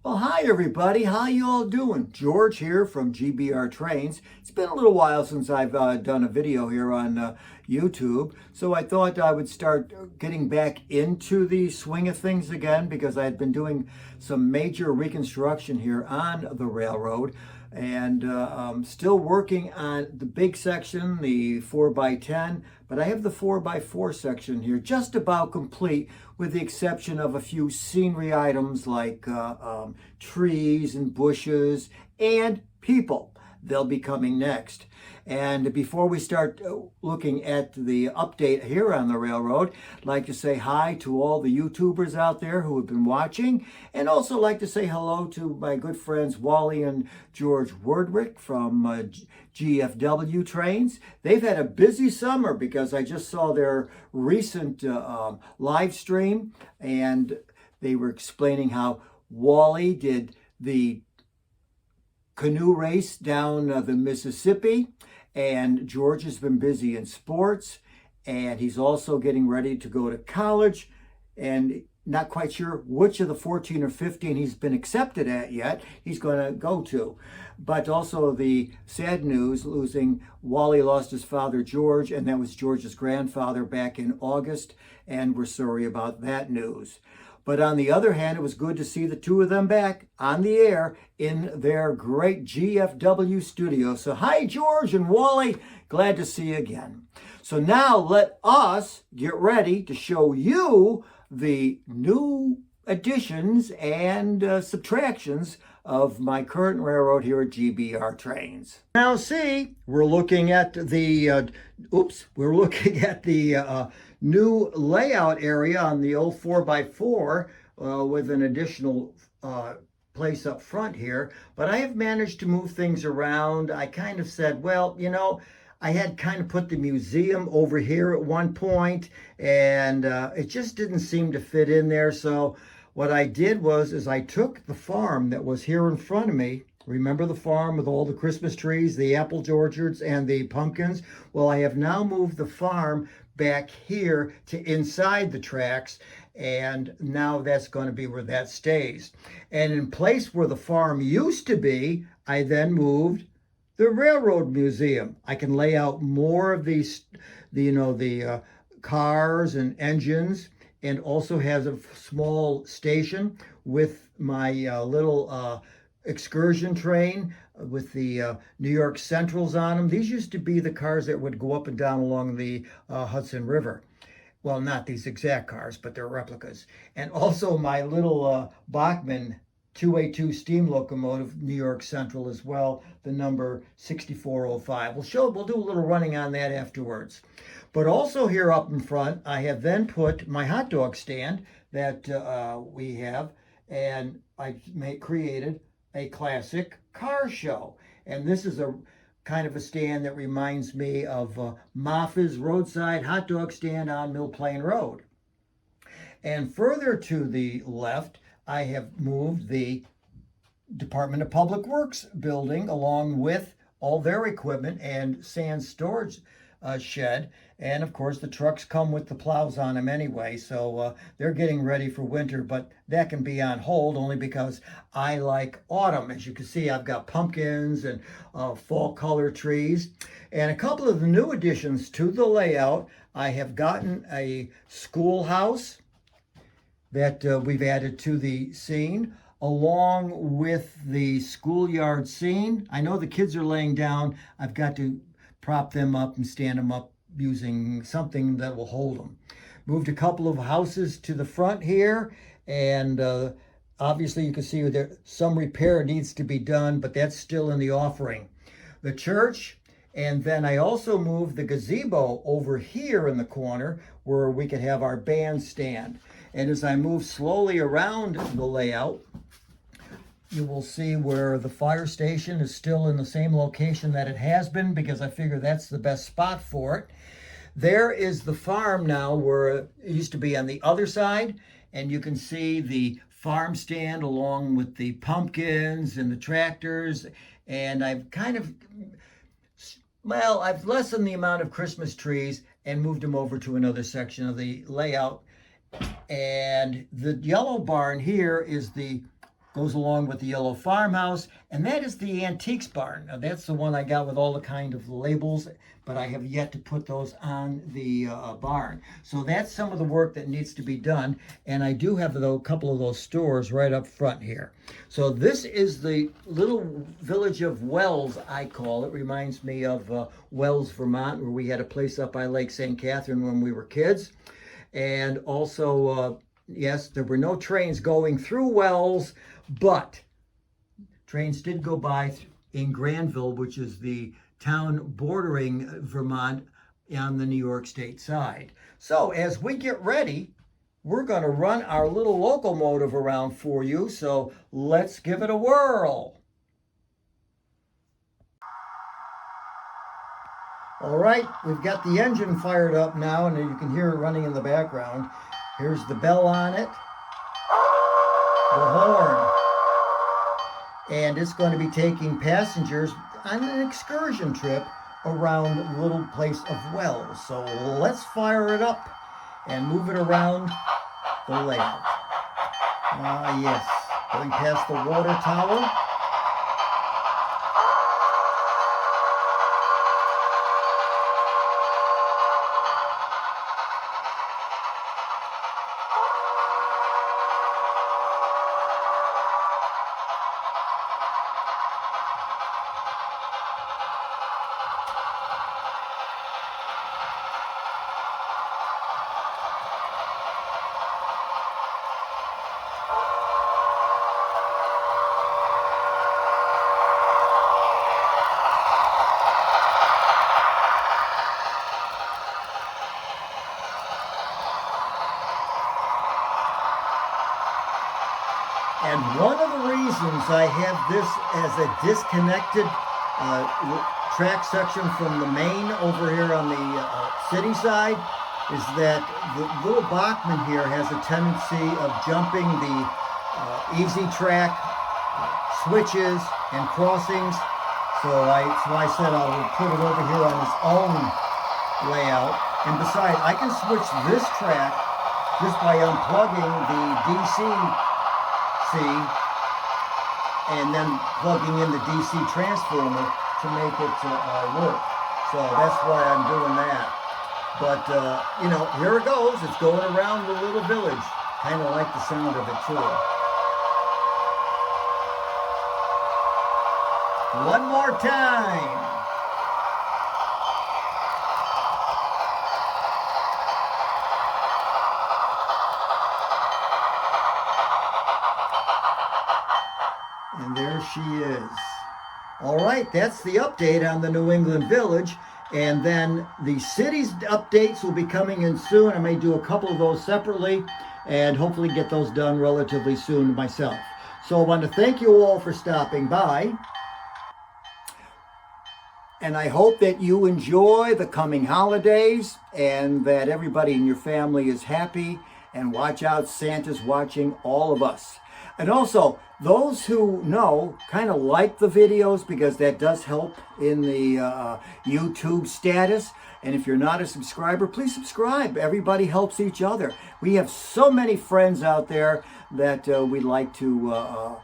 Well, hi everybody. How you all doing? George here from GBR Trains. It's been a little while since I've done a video here on YouTube, so I thought I would start getting back into the swing of things again because I had been doing some major reconstruction here on the railroad and still working on the big section, the 4x10, but I have the 4x4 section here just about complete with the exception of a few scenery items like trees and bushes and people. They'll be coming next. And before we start looking at the update here on the railroad, I'd like to say hi to all the YouTubers out there who have been watching, and also like to say hello to my good friends Wally and George Wordwick from GFW Trains. They've had a busy summer because I just saw their recent live stream, and they were explaining how Wally did the canoe race down the Mississippi, and George has been busy in sports, and he's also getting ready to go to college, and not quite sure which of the 14 or 15 he's been accepted at yet he's going to go to. But also the sad news, Wally lost his father George, and that was George's grandfather back in August, and we're sorry about that news. But on the other hand, it was good to see the two of them back on the air in their great GFW studio. So hi, George and Wally. Glad to see you again. So now let us get ready to show you the new additions and subtractions of my current railroad here at GBR Trains. Now see, we're looking at the, new layout area on the old 4x4 with an additional place up front here. But I have managed to move things around. I kind of said, well, you know, I had kind of put the museum over here at one point, and it just didn't seem to fit in there. So what I did was I took the farm that was here in front of me. Remember the farm with all the Christmas trees, the apple orchards, and the pumpkins? Well, I have now moved the farm back here to inside the tracks, and now that's going to be where that stays. And in place where the farm used to be, I then moved the railroad museum. I can lay out more of these, the cars and engines, and also has a small station with my little excursion train with the New York Centrals on them. These used to be the cars that would go up and down along the Hudson River. Well, not these exact cars, but they're replicas. And also my little Bachmann 282 steam locomotive, New York Central as well, the number 6405. We'll do a little running on that afterwards. But also here up in front, I have then put my hot dog stand that we have, and I created a classic car show. And this is a kind of a stand that reminds me of Maffa's roadside hot dog stand on Mill Plain Road. And further to the left, I have moved the Department of Public Works building along with all their equipment and sand storage shed. And of course the trucks come with the plows on them anyway, so they're getting ready for winter, but that can be on hold only because I like autumn. As you can see, I've got pumpkins and fall color trees. And a couple of the new additions to the layout, I have gotten a schoolhouse that we've added to the scene, along with the schoolyard scene. I know the kids are laying down. I've got to prop them up and stand them up using something that will hold them. Moved a couple of houses to the front here, and obviously you can see there some repair needs to be done, but that's still in the offering. The church, and then I also moved the gazebo over here in the corner where we could have our band stand. And as I move slowly around the layout, you will see where the fire station is still in the same location that it has been, because I figure that's the best spot for it. There is the farm now where it used to be on the other side, and you can see the farm stand along with the pumpkins and the tractors. And I've lessened the amount of Christmas trees and moved them over to another section of the layout. And the yellow barn here is the goes along with the yellow farmhouse, and that is the antiques barn. Now, that's the one I got with all the kind of labels, but I have yet to put those on the barn. So that's some of the work that needs to be done, and I do have a couple of those stores right up front here. So this is the little village of Wells, I call it. Reminds me of Wells, Vermont, where we had a place up by Lake St. Catherine when we were kids. And also, yes, there were no trains going through Wells, but trains did go by in Granville, which is the town bordering Vermont on the New York State side. So as we get ready, we're going to run our little locomotive around for you. So let's give it a whirl. All right, we've got the engine fired up now, and you can hear it running in the background. Here's the bell on it, the horn, and it's going to be taking passengers on an excursion trip around the little place of Wells. So let's fire it up and move it around the layout. Yes, going past the water tower. And one of the reasons I have this as a disconnected track section from the main over here on the city side is that the little Bachman here has a tendency of jumping the easy track switches and crossings. So I said I will put it over here on its own layout. And besides, I can switch this track just by unplugging the DC and then plugging in the DC transformer to make it work. So that's why I'm doing that. But, you know, here it goes. It's going around the little village. Kind of like the sound of it, too. One more time. And there she is. All right, that's the update on the New England Village. And then the city's updates will be coming in soon. I may do a couple of those separately and hopefully get those done relatively soon myself. So I want to thank you all for stopping by. And I hope that you enjoy the coming holidays and that everybody in your family is happy. And watch out, Santa's watching all of us. And also, those who know kind of like the videos because that does help in the YouTube status. And if you're not a subscriber, please subscribe. Everybody helps each other. We have so many friends out there that we'd like to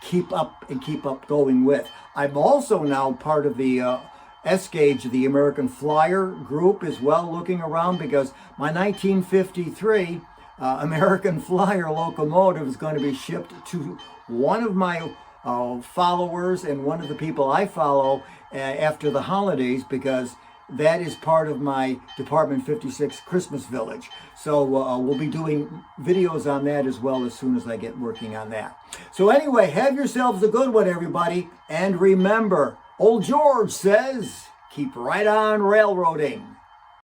keep up going with. I'm also now part of the S-Gauge, the American Flyer group as well, looking around because my 1953 American Flyer locomotive is going to be shipped to one of my followers and one of the people I follow after the holidays because that is part of my Department 56 Christmas Village. So we'll be doing videos on that as well as soon as I get working on that. So anyway, have yourselves a good one, everybody. And remember, old George says, keep right on railroading.